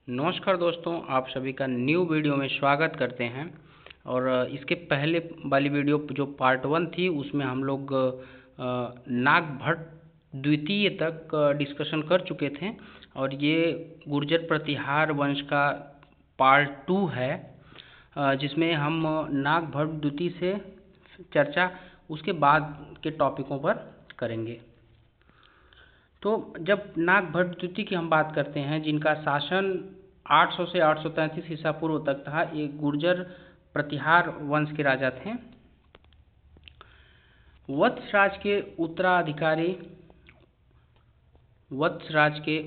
नमस्कार दोस्तों, आप सभी का न्यू वीडियो में स्वागत करते हैं। और इसके पहले वाली वीडियो जो पार्ट 1 थी उसमें हम लोग नागभट्ट द्वितीय तक डिस्कशन कर चुके थे और ये गुर्जर प्रतिहार वंश का पार्ट 2 है, जिसमें हम नागभट्ट द्वितीय से चर्चा उसके बाद के टॉपिकों पर करेंगे। तो जब नागभट्ट द्वितीय की हम बात करते हैं, जिनका शासन 800 से 833 ईसा पूर्व तक था, ये गुर्जर प्रतिहार वंश के राजा थे। वत्सराज के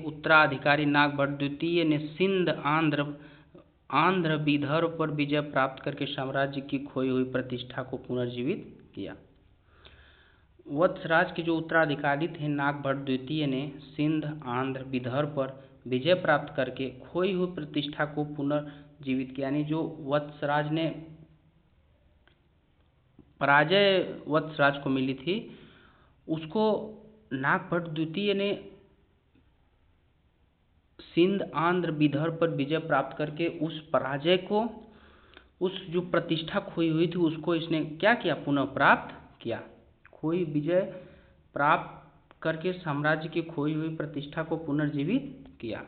उत्तराधिकारी नागभट्ट द्वितीय ने सिंध, आंध्र विदर्भ पर विजय प्राप्त करके साम्राज्य की खोई हुई प्रतिष्ठा को पुनर्जीवित किया। वत्सराज के जो उत्तराधिकारी थे नागभट्ट द्वितीय ने सिंध, आंध्र विदर्भ पर विजय प्राप्त करके खोई हुई प्रतिष्ठा को पुनर्जीवित किया। यानी जो वत्सराज ने पराजय वत्सराज को मिली थी, उसको नागभट्ट द्वितीय ने सिंध, आंध्र विदर्भ पर विजय प्राप्त करके उस पराजय को, उस जो प्रतिष्ठा खोई हुई थी उसको इसने क्या किया, पुनः प्राप्त किया। खोई विजय प्राप्त करके साम्राज्य की खोई हुई प्रतिष्ठा को पुनर्जीवित किया।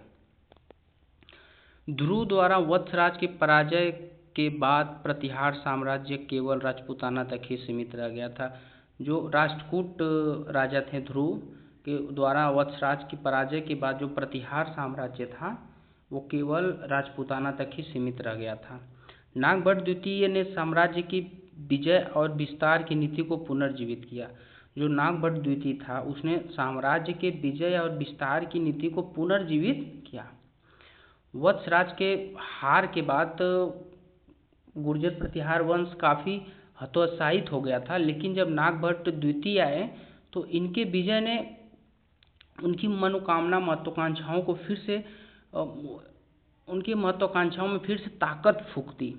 ध्रुव द्वारा वत्सराज के पराजय के बाद प्रतिहार साम्राज्य केवल राजपूताना तक ही सीमित रह गया था। जो राष्ट्रकूट राजा थे ध्रुव के द्वारा वत्सराज की पराजय के बाद जो प्रतिहार साम्राज्य था वो केवल राजपूताना तक ही सीमित रह गया था। नागभट्ट द्वितीय ने साम्राज्य की विजय और विस्तार की नीति को पुनर्जीवित किया। जो नागभट्ट द्वितीय था उसने साम्राज्य के विजय और विस्तार की नीति को पुनर्जीवित किया। वत्सराज के हार के बाद गुर्जर प्रतिहार वंश काफ़ी हतोत्साहित हो गया था, लेकिन जब नागभट्ट द्वितीय आए तो इनके विजय ने उनकी महत्वाकांक्षाओं को फिर से उनकी महत्वाकांक्षाओं में फिर से ताकत फूंक दी।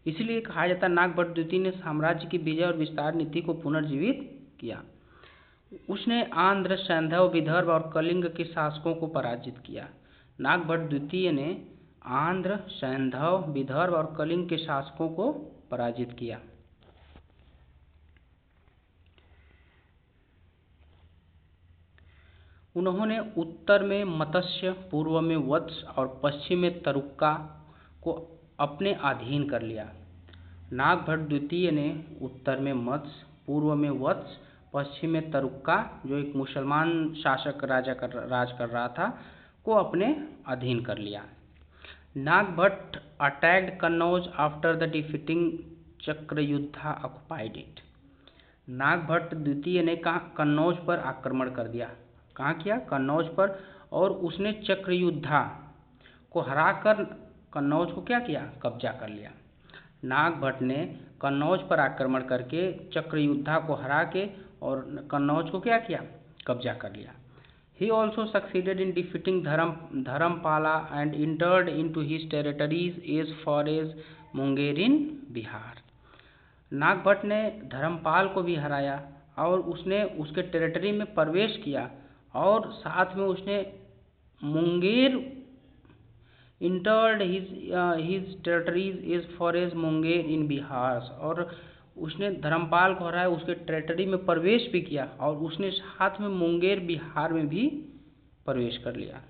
इसलिए कहा जाता है नागभट्ट द्वितीय ने साम्राज्य की विजय और विस्तार नीति को पुनर्जीवित किया। उसने आंध्र, सैंधव, विदर्भ और कलिंग के शासकों को पराजित किया। नागभट्ट द्वितीय ने आंध्र, सैंधव, विदर्भ और कलिंग के शासकों को पराजित किया। उन्होंने उत्तर में मत्स्य, पूर्व में वत्स और पश्चिम में तरुक्का को अपने अधीन कर लिया। नागभट्ट द्वितीय ने उत्तर में मत्स्य, पूर्व में वत्स, पश्चिम में तरुक्का, जो एक मुसलमान शासक राज कर रहा था, को अपने अधीन कर लिया। Nagabhata attacked Kannauj after the defeating Chakrayudha occupied it. Nagabhata द्वितीय ने कन्नौज पर आक्रमण कर दिया। कहाँ किया? कन्नौज पर। और उसने चक्रयुद्धा को हराकर कन्नौज को क्या किया? कब्जा कर लिया। नागभट्ट ने कन्नौज पर आक्रमण करके चक्रयुद्धा को हरा के और कन्नौज को क्या किया? कब्जा कर लिया। He also succeeded in defeating Dharampala and entered into his territories as far as Munger in Bihar. Nagabhata ने धर्मपाल को भी हराया और उसने उसके टेरिटरी में प्रवेश किया और साथ में उसने Munger entered his territories as far as Munger in Bihar, और उसने धर्मपाल को हराया, उसके टेरिटरी में प्रवेश भी किया और उसने साथ में मुंगेर बिहार में भी प्रवेश कर लिया।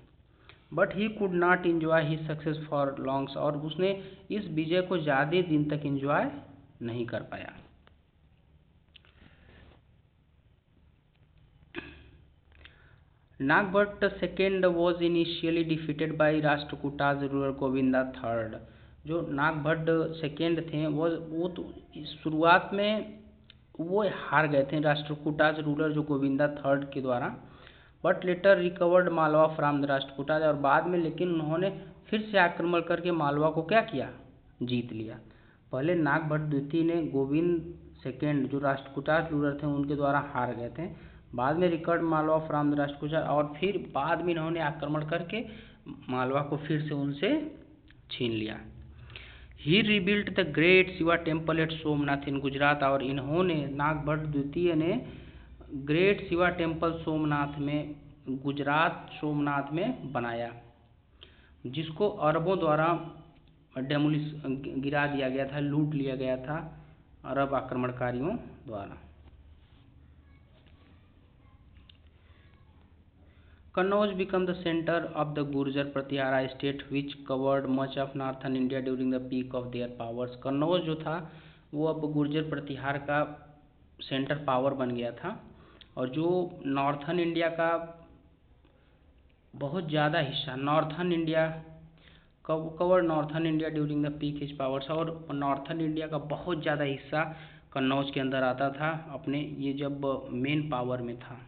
But he could not enjoy his success for longs, और उसने इस विजय को ज़्यादा दिन तक एंजॉय नहीं कर पाया। Nagabhata second was initially defeated by Rashtrakutas ruler Govinda third. जो नागभट्ट सेकेंड थे वो तो शुरुआत में वो हार गए थे राष्ट्रकूटाज रूलर जो गोविंदा थर्ड के द्वारा। But later recovered Malwa from the Rashtrakutas, और बाद में लेकिन उन्होंने फिर से आक्रमण करके मालवा को क्या किया? जीत लिया। पहले नागभट्ट द्वितीय ने गोविंद सेकेंड जो राष्ट्रकूटाज रूलर थे उनके द्वारा हार गए थे, बाद में recovered Malwa from the Rashtrakutas, और फिर बाद में इन्होंने आक्रमण करके मालवा को फिर से उनसे छीन लिया। He rebuilt the great Shiva temple at Somnath in Gujarat, और इन्होंने नागभट्ट द्वितीय ने ग्रेट शिवा टेम्पल सोमनाथ में, गुजरात सोमनाथ में बनाया। जिसको अरबों द्वारा डेमोलिश गिरा दिया गया था, लूट लिया गया था अरब आक्रमणकारियों द्वारा। Kannauj became the center of the Gurjar Pratihara state which covered much of northern India during the peak of their powers। Kannauj जो था वो अब गुर्जर प्रतिहार का सेंटर पावर बन गया था और जो नॉर्थन इंडिया का बहुत ज़्यादा हिस्सा, northern India cover northern India during the peak his powers, और नॉर्थन इंडिया का बहुत ज़्यादा हिस्सा कन्नौज के अंदर आता था अपने ये जब मेन पावर में था।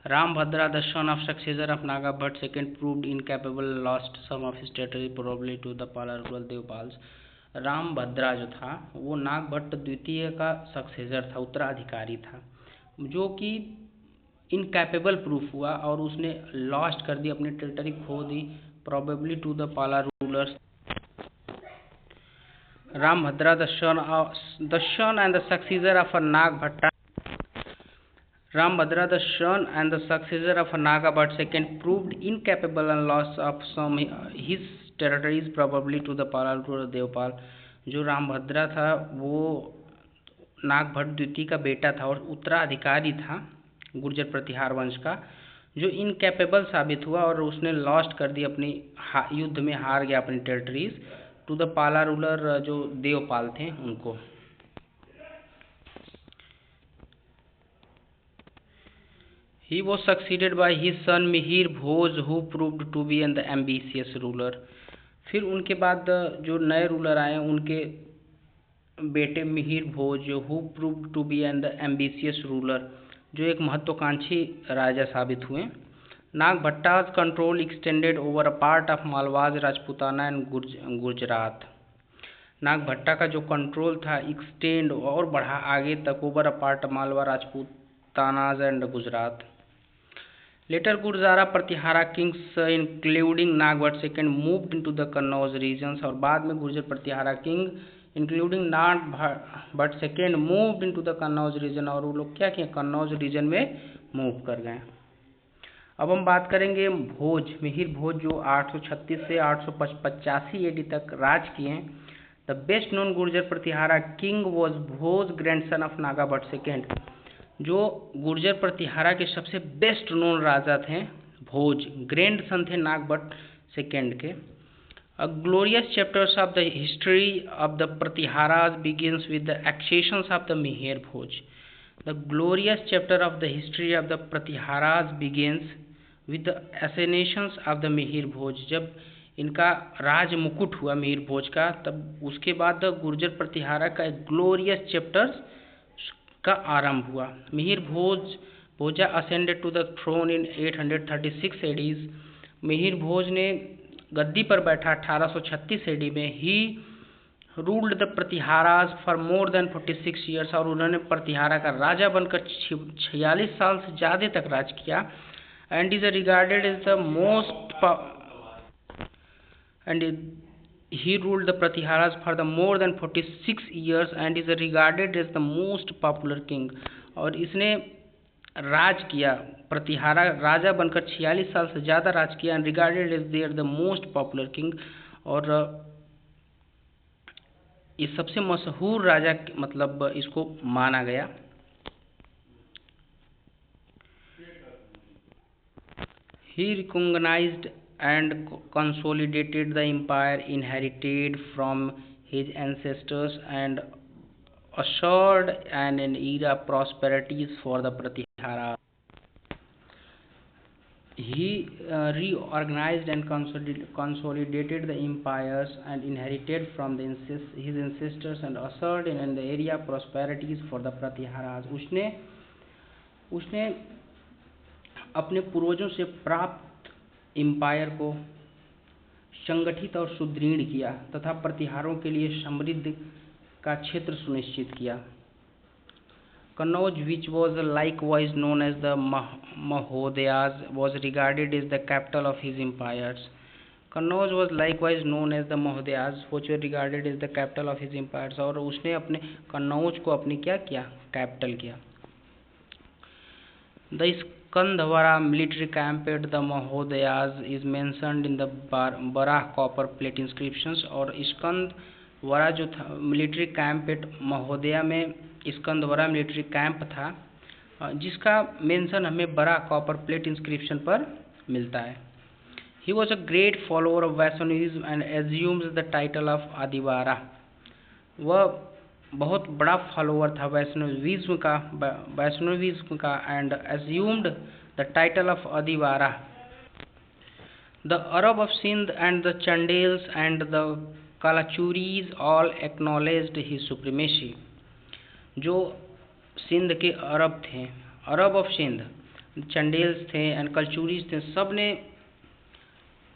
Ramabhadra the son of successor of Naga Bhatta second proved incapable, lost some of his territory probably to the Pala ruler Devapalas. Ramabhadra जो था वो नाग भट्ट द्वितीय का सक्सेसर था, उत्तराधिकारी था, जो कि इनकैपेबल प्रूफ हुआ और उसने लॉस्ट कर दी, अपनी टेरिटरी खो दी, probably to the Pala rulers. Ramabhadra the son and the successor of Naga Bhatta, Rambhadra, the son and the successor of Naga Bhatt II, proved incapable and loss of some his territories probably to the Palalpur Devpal। जो रामभद्रा था वो नाग भट्ट द्वितीय का बेटा था और उत्तराधिकारी था गुर्जर प्रतिहार वंश का, जो इनकैपेबल साबित हुआ और उसने लॉस्ट कर दी, अपनी युद्ध में हार गया अपनी टेरिटरीज टू द पाला रूलर, जो देवपाल थे उनको। He was succeeded by his son Mihir Bhoj, who proved to be an ambitious ruler। फिर उनके बाद जो नए रूलर आए उनके बेटे मिहिर भोज, who proved to be an ambitious ruler, जो एक महत्वाकांक्षी राजा साबित हुए। Nagabhata's control extended over a part of Malwas, Rajputana and Gujarat. Nagabhata का जो कंट्रोल था एक्सटेंड और बढ़ा आगे तक, over a part of Malwa, Rajputanas and Gujarat. Later Gurjara Pratihara kings including Nag Bhatt II moved into the Kannauj regions, और बाद में Gurjara Pratihara king including Nag Bhatt second moved into the Kannauj region, और वो लोग क्या किए, कन्नौज रीजन में मूव कर गए। अब हम बात करेंगे भोज, मिहिर भोज, जो 836 से 885 एडी तक राज किए। The best known Gurjar Pratihara king was Bhoj, grandson of Naga Bhatta second. जो गुर्जर प्रतिहारा के सबसे बेस्ट नोन राजा थे भोज, ग्रैंड सन थे नाग भट्ट सेकेंड के। A glorious chapters of the history of the Pratiharas begins with the accessions of the Mihir Bhoj. The glorious chapter of the history of the Pratiharas begins with the ascensions of the Mihir Bhoj. जब इनका राज मुकुट हुआ मिहिर भोज का, तब उसके बाद गुर्जर प्रतिहारा का एक ग्लोरियस चैप्टर्स का आरंभ हुआ। Mihir Bhoja ascended to the throne in 836 ADs. Mihir Bhoj ने गद्दी पर बैठा 1836 एडी में। He ruled the Pratiharas for more than 46 years, और उन्होंने प्रतिहारा का राजा बनकर 46 साल से ज़्यादा तक राज किया। And is regarded as the most He ruled the Pratiharas for the more than 46 years and is regarded as the most popular king। और इसने राज किया, प्रतिहारा राजा बनकर 46 साल से ज़्यादा राज किया, and regarded as their the most popular king, और ये सबसे मशहूर राजा मतलब इसको माना गया। He recognized and consolidated the empire inherited from his ancestors and assured an era of prosperities for the Pratihara। He reorganized and consolidated the empires and inherited from his ancestors and assured in the area of prosperities for the Pratiharas। उसने अपने पूर्वजों से प्राप्त empire को संगठित और सुदृढ़ किया तथा प्रतिहारों के लिए समृद्धि का क्षेत्र सुनिश्चित किया। Kannauj, which was likewise known as the Mahodayas, was regarded as the capital of his empires. Kannauj was likewise known as the Mahodayas which were regarded as the capital of his empires, और उसने अपने कन्नौज को अपनी क्या किया, कैपिटल किया। The Skandhavara military camp at the Mahodayas is mentioned in the Barah copper plate inscriptions। और स्कंदवरा जो था मिलिट्री कैंप एट महोदया में स्कंदवरा मिलिट्री कैंप था, जिसका मेंशन हमें बड़ा कॉपर प्लेट इंस्क्रिप्शन पर मिलता है। He was a great follower of Vaishnavism and assumes the title of Adivara। वह बहुत बड़ा फॉलोअर था वैष्णविज्म का and assumed the title of Adivara। The Arab of Sindh and the Chandels and the Kalachuris all acknowledged his supremacy। जो सिंध के अरब थे, अरब of Sindh, चंडेल्स थे and कलचूरीज थे, सब ने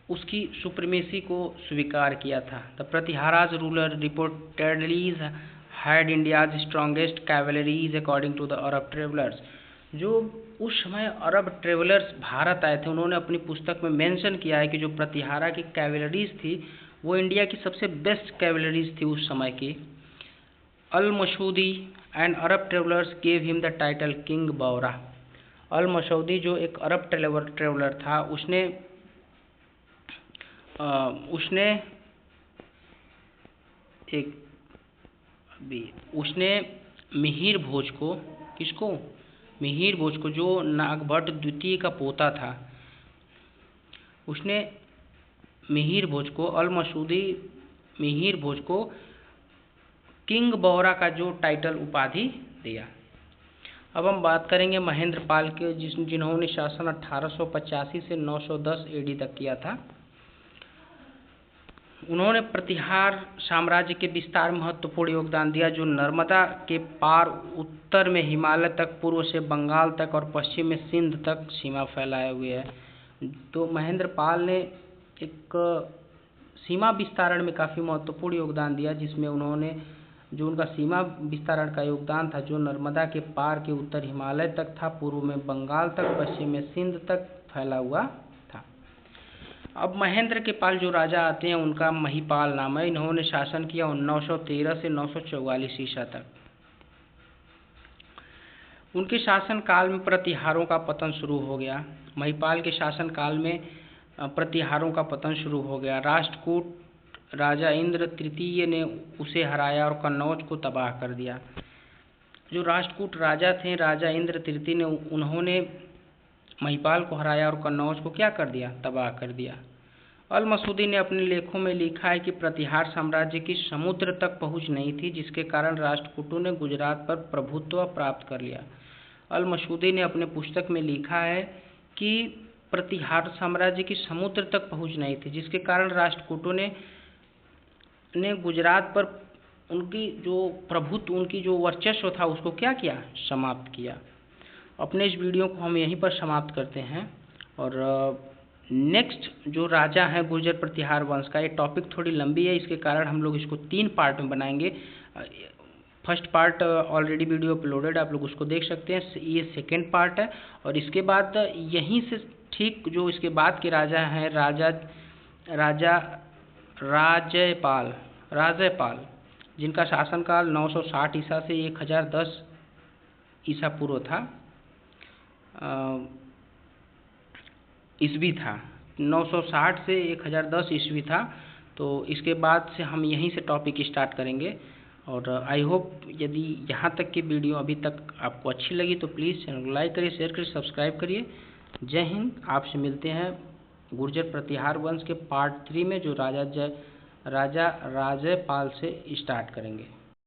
उसकी सुप्रीमेसी को स्वीकार किया था। The Pratiharas ruler reportedly had India's strongest cavalries according to the Arab travellers. जो उस समय अरब ट्रेवलर्स भारत आए थे, उन्होंने अपनी पुस्तक में मेंशन किया है कि जो प्रतिहारा की कैवलरीज थी वो इंडिया की सबसे बेस्ट कैवलरीज थी उस समय की। Al Masudi and Arab travellers gave him the title king Baura. Al Masoodi जो एक अरब ट्रेवलर था, उसने मिहिर भोज को, किसको? मिहिर भोज को, जो नागभट्ट द्वितीय का पोता था, उसने मिहिर भोज को, अल मसूदी मिहिर भोज को किंग बौरा का जो टाइटल उपाधि दिया। अब हम बात करेंगे महेंद्र पाल के, जिन्होंने शासन 1885 से 910 एडी तक किया था। उन्होंने प्रतिहार साम्राज्य के विस्तार में महत्वपूर्ण योगदान दिया, जो नर्मदा के पार उत्तर में हिमालय तक, पूर्व से बंगाल तक और पश्चिम में सिंध तक सीमा फैलाए हुए है। तो महेंद्र पाल ने एक सीमा विस्तारण में काफ़ी महत्वपूर्ण योगदान दिया, जिसमें उन्होंने जो उनका सीमा विस्तारण का योगदान था, जो नर्मदा के पार के उत्तर हिमालय तक था, पूर्व में बंगाल तक, पश्चिम में सिंध तक फैला हुआ था। अब महेंद्र के पाल जो राजा आते हैं उनका महिपाल नाम है। इन्होंने शासन किया 913 से 944 ईसा तक। उनके शासन काल में प्रतिहारों का पतन शुरू हो गया। महिपाल के शासन काल में प्रतिहारों का पतन शुरू हो गया। राष्ट्रकूट राजा इंद्र तृतीय ने उसे हराया और कन्नौज को तबाह कर दिया। जो राष्ट्रकूट राजा थे, राजा इंद्र तृतीय ने, उन्होंने महिपाल को हराया और कन्नौज को क्या कर दिया? तबाह कर दिया। अल मसूदी ने अपने लेखों में लिखा है कि प्रतिहार साम्राज्य की समुद्र तक पहुंच नहीं थी, जिसके कारण राष्ट्रकूटों ने गुजरात पर प्रभुत्व प्राप्त कर लिया। अल मसूदी ने अपने पुस्तक में लिखा है कि प्रतिहार साम्राज्य की समुद्र तक पहुंच नहीं थी, जिसके कारण राष्ट्रकूटों ने गुजरात पर उनकी जो प्रभुत्व, उनकी जो वर्चस्व था, उसको क्या किया? समाप्त किया। अपने इस वीडियो को हम यहीं पर समाप्त करते हैं। और नेक्स्ट जो राजा है गुर्जर प्रतिहार वंश का, ये टॉपिक थोड़ी लंबी है, इसके कारण हम लोग इसको 3 पार्ट में बनाएंगे। First part already video uploaded, आप लोग उसको देख सकते हैं। ये सेकेंड पार्ट है। और इसके बाद यहीं से ठीक जो इसके बाद के राजा हैं, राजयपाल, जिनका शासनकाल 960 ईसा से 1010 ईसा पूर्व था, ईस्वी था, 960 से 1010 ईस्वी था। तो इसके बाद से हम यहीं से टॉपिक स्टार्ट करेंगे। और आई होप यदि यहाँ तक की वीडियो अभी तक आपको अच्छी लगी तो प्लीज़ चैनल को लाइक करिए, शेयर करिए, सब्सक्राइब करिए। जय हिंद। आपसे मिलते हैं गुर्जर प्रतिहार वंश के पार्ट 3 में, जो राजा राजयपाल से स्टार्ट करेंगे।